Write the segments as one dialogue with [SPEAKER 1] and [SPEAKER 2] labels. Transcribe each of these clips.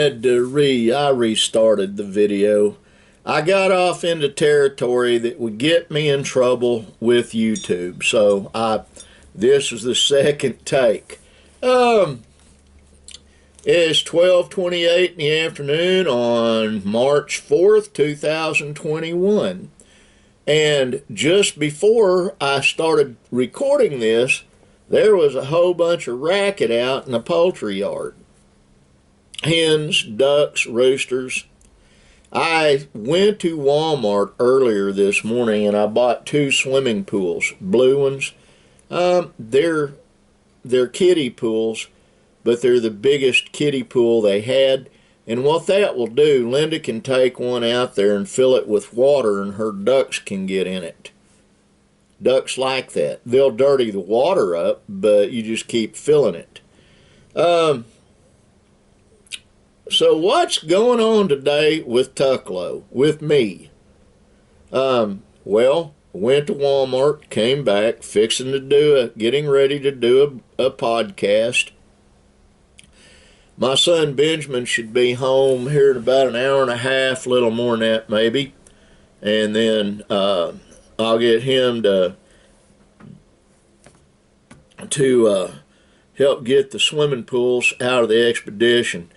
[SPEAKER 1] I restarted the video. I got off into territory that would get me in trouble with YouTube, so this is the second take. It's 12:28 in the afternoon on March 4th, 2021. And just before I started recording this, there was a whole bunch of racket out in the poultry yard. Hens, ducks, roosters. I went to Walmart earlier this morning and I bought 2 swimming pools, blue ones. They're kiddie pools, but they're the biggest kiddie pool they had. And what that will do, Linda can take one out there and fill it with water and her ducks can get in it. Ducks like that. They'll dirty the water up, but you just keep filling it. So what's going on today with Tucklow, with me? Well, went to Walmart, came back, getting ready to do a podcast. My son Benjamin should be home here in about an hour and a half, a little more than that maybe. And then I'll get him to help get the swimming pools out of the expedition.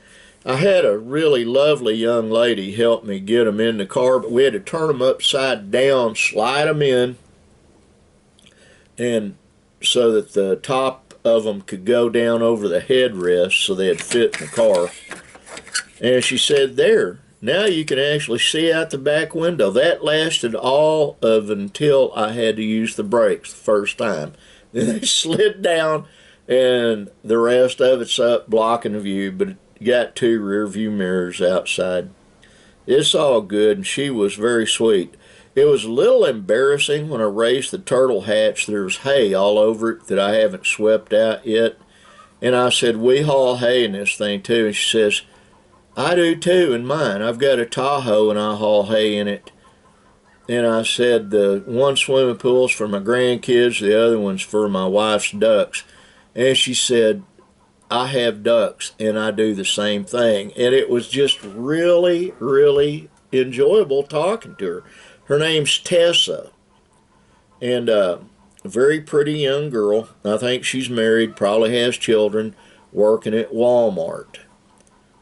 [SPEAKER 1] I had a really lovely young lady help me get them in the car, but we had to turn them upside down, slide them in, and so that the top of them could go down over the headrest so they'd fit in the car. And she said, there, now you can actually see out the back window. That lasted all of until I had to use the brakes the first time. Then they slid down and the rest of it's up blocking the view, but it got 2 rear view mirrors outside. It's all good, and she was very sweet. It was a little embarrassing when I raised the turtle hatch. There was hay all over it that I haven't swept out yet. And I said, we haul hay in this thing too. And she says, I do too in mine. I've got a Tahoe and I haul hay in it. And I said, the one swimming pool's for my grandkids, the other one's for my wife's ducks. And she said, I have ducks and I do the same thing. And it was just really, really enjoyable talking to her. Her name's Tessa, and a very pretty young girl. I think she's married, probably has children, working at Walmart.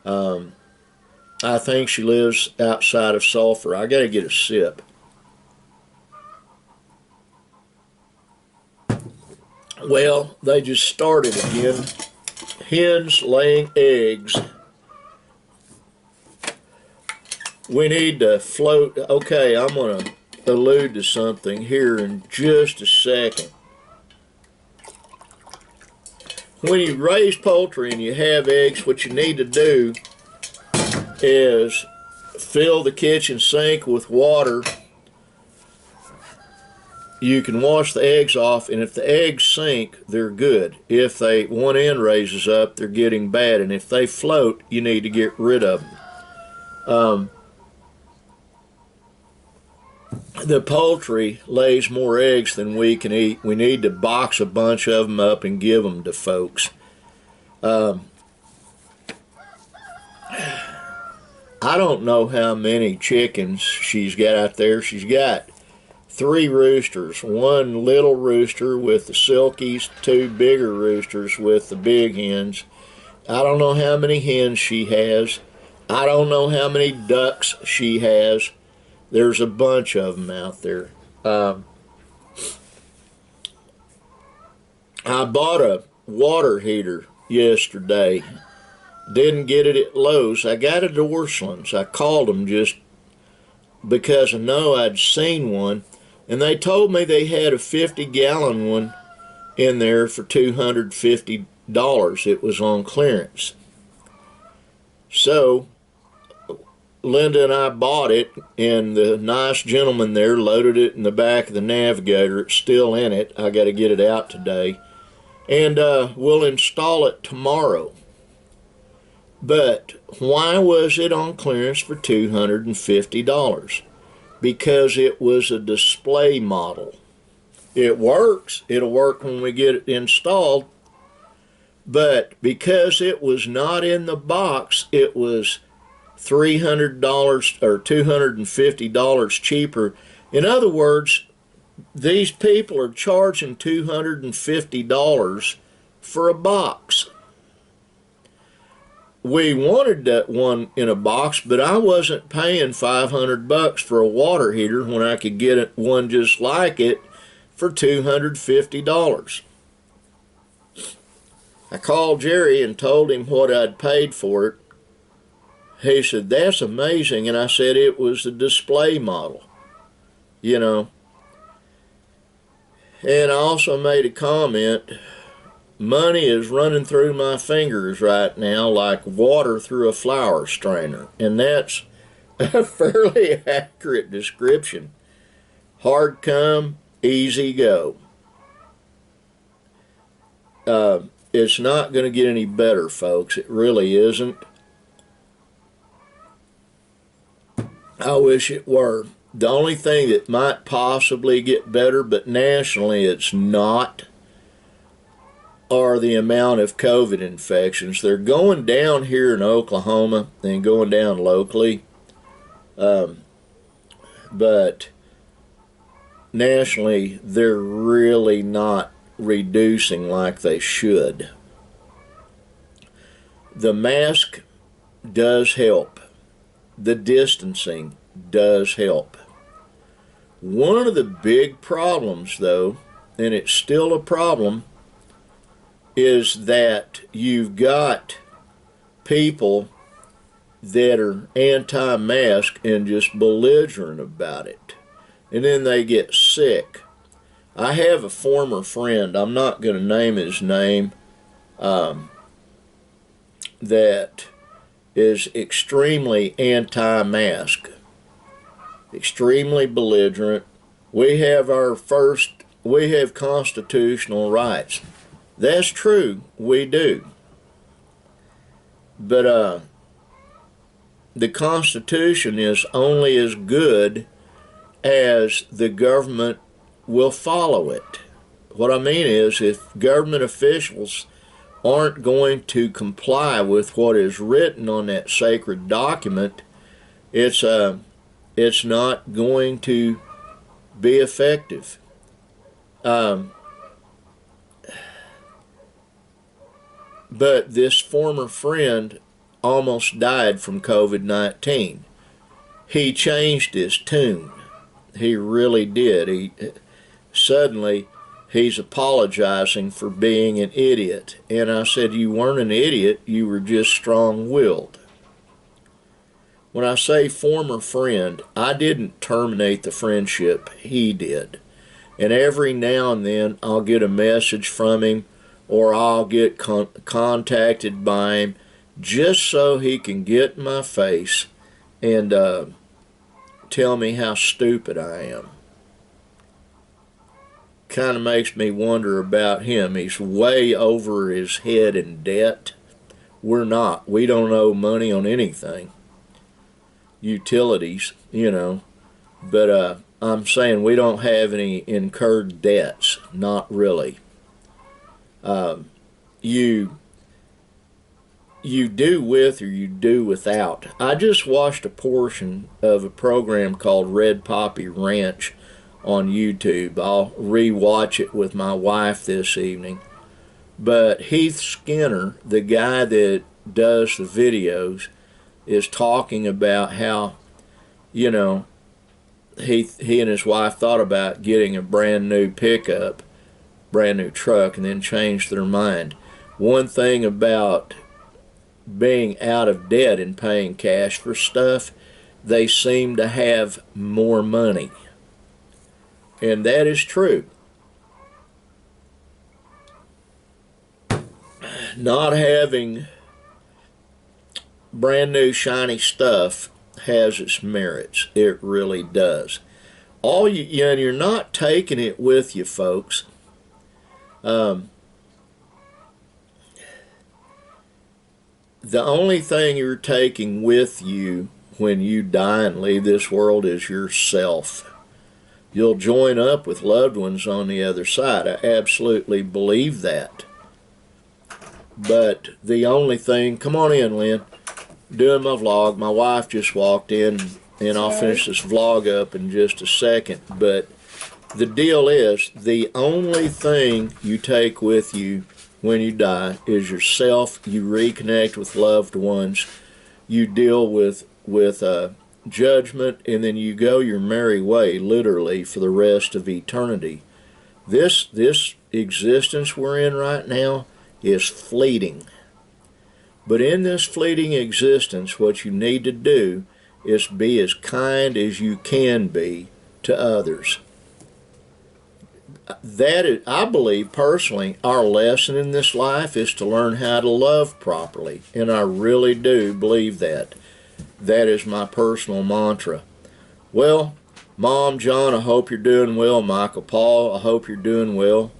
[SPEAKER 1] I think she lives outside of Sulphur. I got to get a sip. Well, they just started again. Hens laying eggs. We need to float. Okay, I'm going to allude to something here in just a second. When you raise poultry and you have eggs, what you need to do is fill the kitchen sink with water. You can wash the eggs off, and if the eggs sink, they're good. If one end raises up, they're getting bad, and if they float, you need to get rid of them. The poultry lays more eggs than we can eat. We need to box a bunch of them up and give them to folks. I don't know how many chickens she's got out there. She's got 3 roosters, 1 little rooster with the silkies, 2 bigger roosters with the big hens. I don't know how many hens she has. I don't know how many ducks she has. There's a bunch of them out there. I bought a water heater yesterday. Didn't get it at Lowe's. I got it at Orscheln's. I called them just because I know I'd seen one. And they told me they had a 50-gallon one in there for $250. It was on clearance. So Linda and I bought it, and the nice gentleman there loaded it in the back of the Navigator. It's still in it. I got to get it out today. And we'll install it tomorrow. But why was it on clearance for $250? Because it was a display model. It works. It'll work when we get it installed. But because it was not in the box, it was $300 or $250 cheaper. In other words, these people are charging $250 for a box. We wanted that one in a box, but I wasn't paying $500 for a water heater when I could get one just like it for $250. I called Jerry and told him what I'd paid for it. He said, "That's amazing." And I said, "It was a display model, you know." And I also made a comment, money is running through my fingers right now like water through a flour strainer. And that's a fairly accurate description. Hard come, easy go. It's not going to get any better, folks. It really isn't. I wish it were. The only thing that might possibly get better, but nationally it's not, are the amount of COVID infections. They're going down here in Oklahoma and going down locally, but nationally they're really not reducing like they should. The mask does help. The distancing does help. One of the big problems, though, and it's still a problem, is that you've got people that are anti-mask and just belligerent about it, and then they get sick. I have a former friend, I'm not going to name his name, that is extremely anti-mask, extremely belligerent. We have constitutional rights. That's true, we do. But the Constitution is only as good as the government will follow it. What I mean is, if government officials aren't going to comply with what is written on that sacred document, it's not going to be effective. But this former friend almost died from COVID-19. He changed his tune. He really did. Suddenly he's apologizing for being an idiot. And I said, "You weren't an idiot, you were just strong-willed." When I say former friend, I didn't terminate the friendship, he did. And every now and then I'll get a message from him, or I'll get contacted by him, just so he can get in my face and tell me how stupid I am. Kind of makes me wonder about him. He's way over his head in debt. We're not. We don't owe money on anything. Utilities, you know. But I'm saying we don't have any incurred debts. Not really. You do with or you do without. I just watched a portion of a program called Red Poppy Ranch on YouTube. I'll re-watch it with my wife this evening. But Heath Skinner, the guy that does the videos, is talking about how, you know, he and his wife thought about getting a brand new pickup, brand new truck, and then changed their mind. One thing about being out of debt and paying cash for stuff, they seem to have more money. And that is true. Not having brand new shiny stuff has its merits. It really does. And you're not taking it with you, folks. The only thing you're taking with you when you die and leave this world is yourself. You'll join up with loved ones on the other side. I absolutely believe that. But the only thing, come on in, Lynn, doing my vlog. My wife just walked in, and I'll finish this vlog up in just a second. But the deal is, the only thing you take with you when you die is yourself. You reconnect with loved ones. You deal with judgment, and then you go your merry way, literally, for the rest of eternity. This existence we're in right now is fleeting. But in this fleeting existence, what you need to do is be as kind as you can be to others. That is, I believe personally, our lesson in this life is to learn how to love properly, and I really do believe that. That is my personal mantra. Well, Mom, John, I hope you're doing well. Michael, Paul, I hope you're doing well.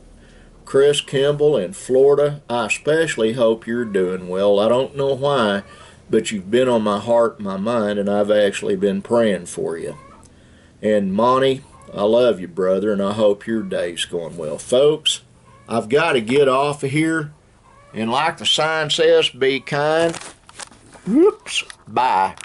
[SPEAKER 1] Chris Kimball in Florida, I especially hope you're doing well. I don't know why, but you've been on my heart and my mind, and I've actually been praying for you. And Monty, I love you, brother, and I hope your day's going well. Folks, I've got to get off of here, and like the sign says, be kind. Whoops, bye.